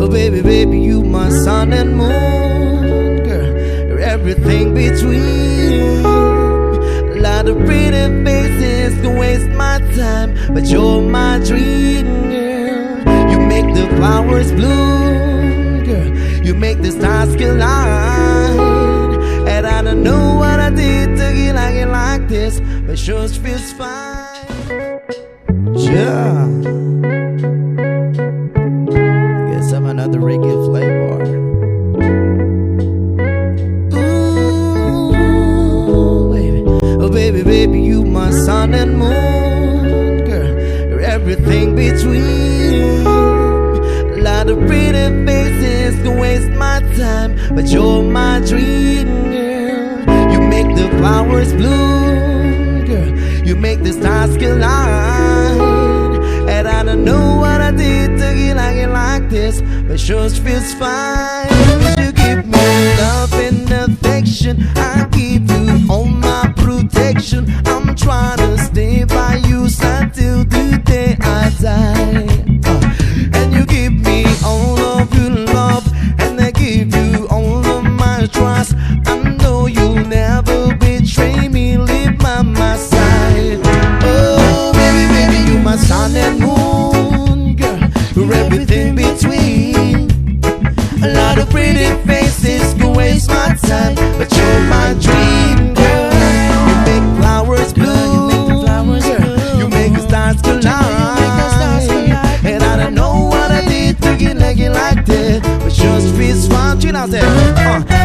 Oh baby, baby, you my sun and moon, girl. You're everything between. A lot of pretty faces can waste my time, but you're my dream, girl. You make the flowers bloom, girl. You make the stars collide. And I don't know what I did to get like this, but sure feels fine. Yeah. Guess I'm another reggae flavor. Ooh, baby. Oh baby, baby, you my sun and moon, girl. You're everything between. A lot of pretty faces can waste my time, but you're my dream, girl. You make the flowers bloom, girl. You make the stars collide. And I don't know what I did to get like this, but sure feels fine. You give me love and affection, I give you all my protection. I'm trying to stay by you until the day I die. And you give me all of your love, and I give you all of my trust. I know you'll never betray me, leave by my side. Oh baby, baby, you my sun and moon, girl. You're everything between. A lot of pretty faces can waste my time, but you're my dream, girl. You make flowers bloom, girl. You make the stars collide. And I don't know what I did to get like that, but just feels fun. You know that?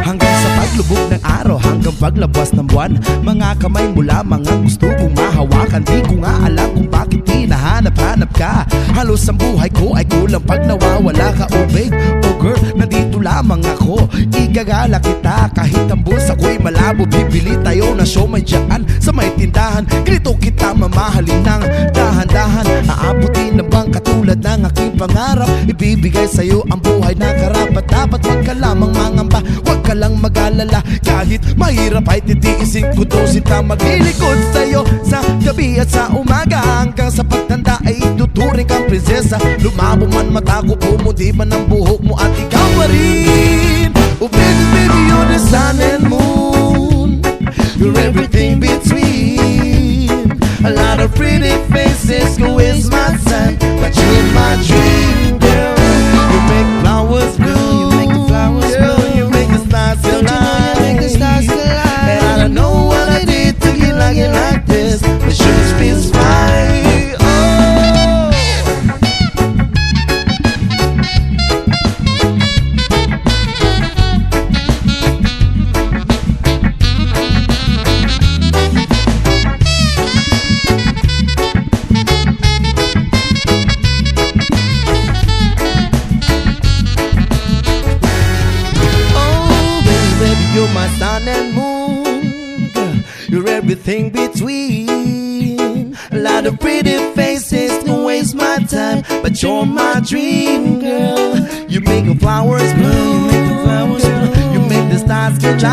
Hanggang sa paglubog ng araw, hanggang paglabas ng buwan, mga kamay mo lamang ang gusto kong mahawakan. Di ko nga alam kung bakit hinahanap-hanap ka. Halos ang buhay ko ay kulang pag nawawala ka. Oh babe, oh girl, nandito lamang ako. Igagala kita kahit ang bulsa ko'y malabo. Bibili tayo na siomay dyan sa may tindahan. Ganito kita mamahalin ng dahan-dahan. Aabutin na bang katulad ng aking pangarap? Ibibigay sa'yo ang buhay na karapat. Dapat wag ka lamang mangamba, wag ka lang mag-alala. Kahit mahirap ay titiisin ko to, sinta maglilikod sa'yo sa gabi at sa umaga. Hanggang sa pagtanda ay tuturing kang prinsesa. Lumabo man matago po mo, di man ang buhok mo at ikaw pa rin. Oh baby, baby, you're the sun and moon. You're everything between. A lot of pretty faces go waste my time, but you're my dream, girl. You make flowers bloom, you make the flowers bloom. You make the stars collide. You make the stars collide. And I don't know what I did to get like this, but sure feels fine. My sun and moon, girl, you're everything between. A lot of pretty faces can waste my time, but you're my dream, girl. You make the flowers bloom, you make the stars collide.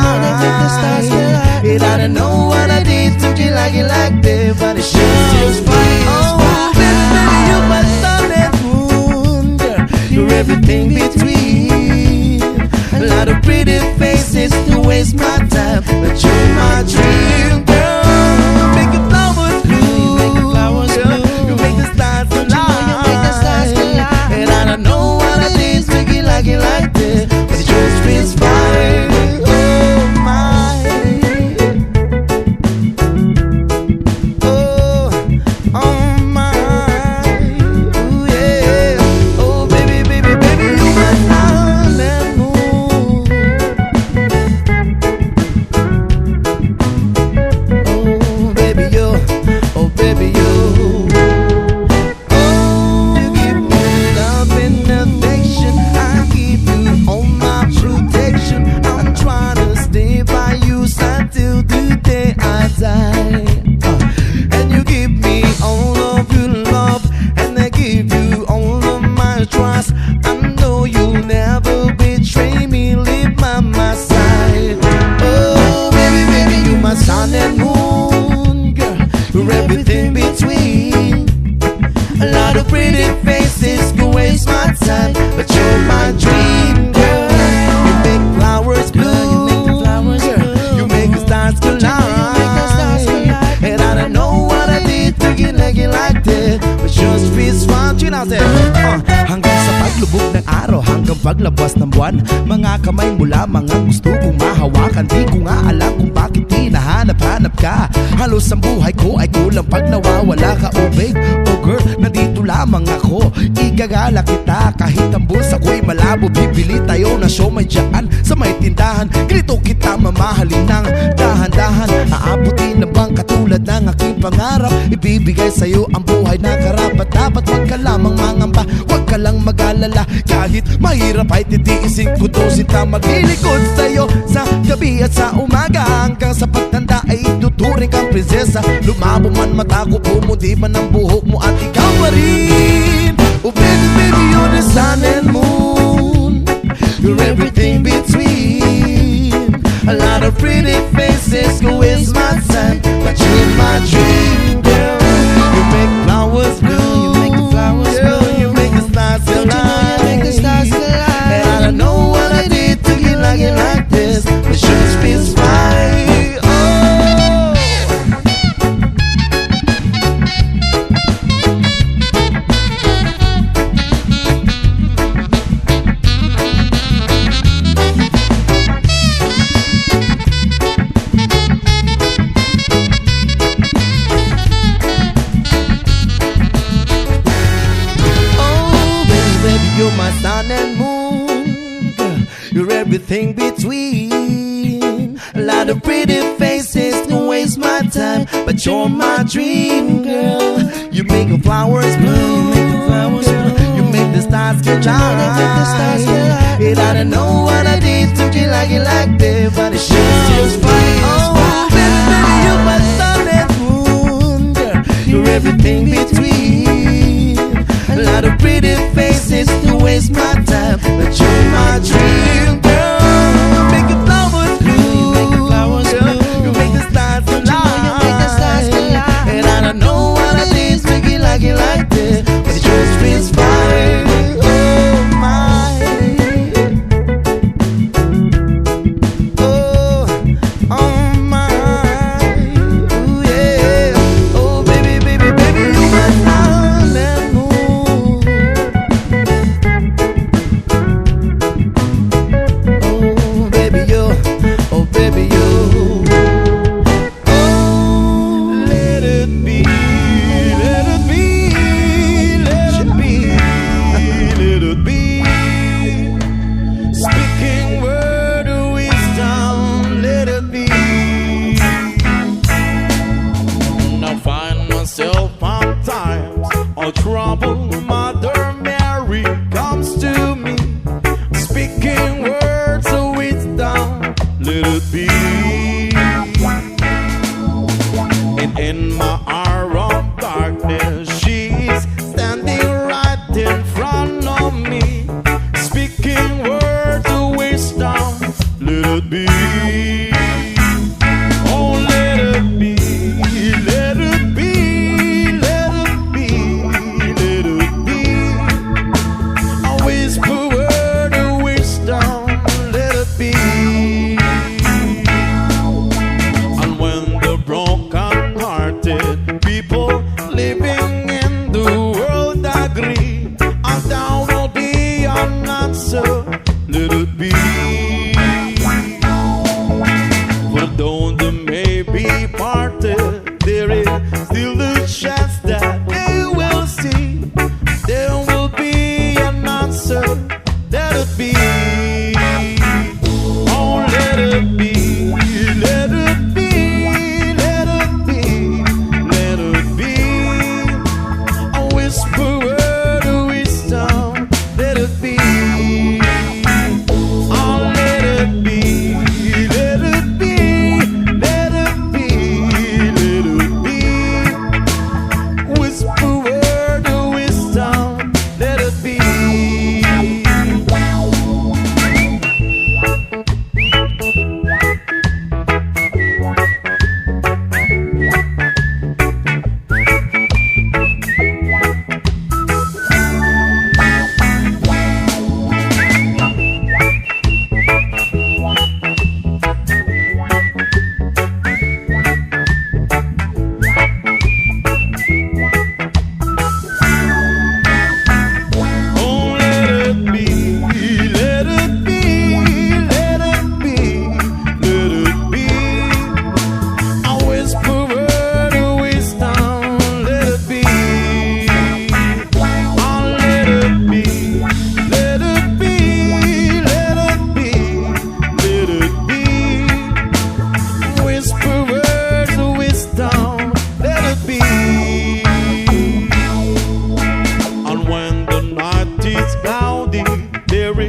And I don't know what I did to get like that, but it sure feels fine. Oh, baby, baby, you're my sun and moon, girl. You're everything between. A lot of pretty faces to waste my time, but you're my dream, girl. You make the flowers bloom, you make the stars collide. And I don't know what I did to get like this, but it just feels fine. Oh my, oh my, ooh yeah. Oh baby, baby, baby, you my sun and moon. Oh baby, you, oh baby, you. Oh, you give me love and affection, I give you all my protection. I'm trying to stay by you until the day I die. And you give me all of your love, and I give you all of my trust. I know you'll never betray me, leave by my side. Oh baby, baby, you my sun and moon, girl. You're everything between. A lot of pretty faces can waste my time, but you're my ng araw hanggang paglabas ng buwan. Mga kamay mo lamang ang gusto kong mahawakan. Di ko nga alam kung bakit hinahanap-hanap ka. Halos ang buhay ko ay kulang pag nawawala ka. Oh babe, oh girl, nandito lamang ako. Igagala kita kahit ang bulsa ko'y malabo. Bibili tayo na siomay dyan sa may tindahan. Ganito kita mamahalin ng dahan-dahan. Aabutin na bang katulad ng aking pangarap? Ibibigay sa'yo ang buhay na karapat dapat. Wag ka lamang mangamba, wag ka lang mag-alala. Kahit mahirap ay titiisin ko to. Sinta maglilikod sa'yo sa gabi at sa umaga. Hanggang sa pagtanda ay tuturing kang prinsesa. Lumabo man mata ko, pumuti man ang buhok mo at ikaw pa rin. Oh baby, baby, you're the sun and moon. You're everything between. A lot of pretty faces go waste my time, but you're my dream girl. You make flowers bloom, you make the flowers bloom, you make the stars align. You make the stars align. And I don't know what I did to get like this, but you just feels right. Everything between. A lot of pretty faces can waste my time, but you're my dream girl. You make the flowers bloom, you make the stars get shine. And I don't know what I did to you like that, but it sure feels fine. Oh baby, you're my sun and moon girl. You're everything between. A lot of pretty faces can waste my time, but you're my dream girl. Like this, but it just feels fine. Oh my, oh my, ooh yeah. Oh baby, baby, baby, you my sun and moon. Oh baby you, oh baby you. Oh let it be. Trouble, Mother Mary comes to me, speaking words of wisdom, let it be. And in my hour of darkness, she's standing right in front of me, speaking words of wisdom, let it be. Oh, let it be, let it be.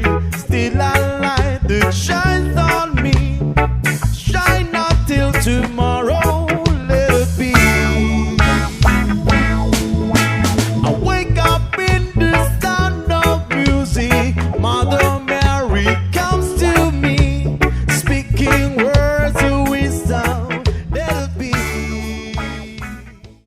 glory. Still I light the child.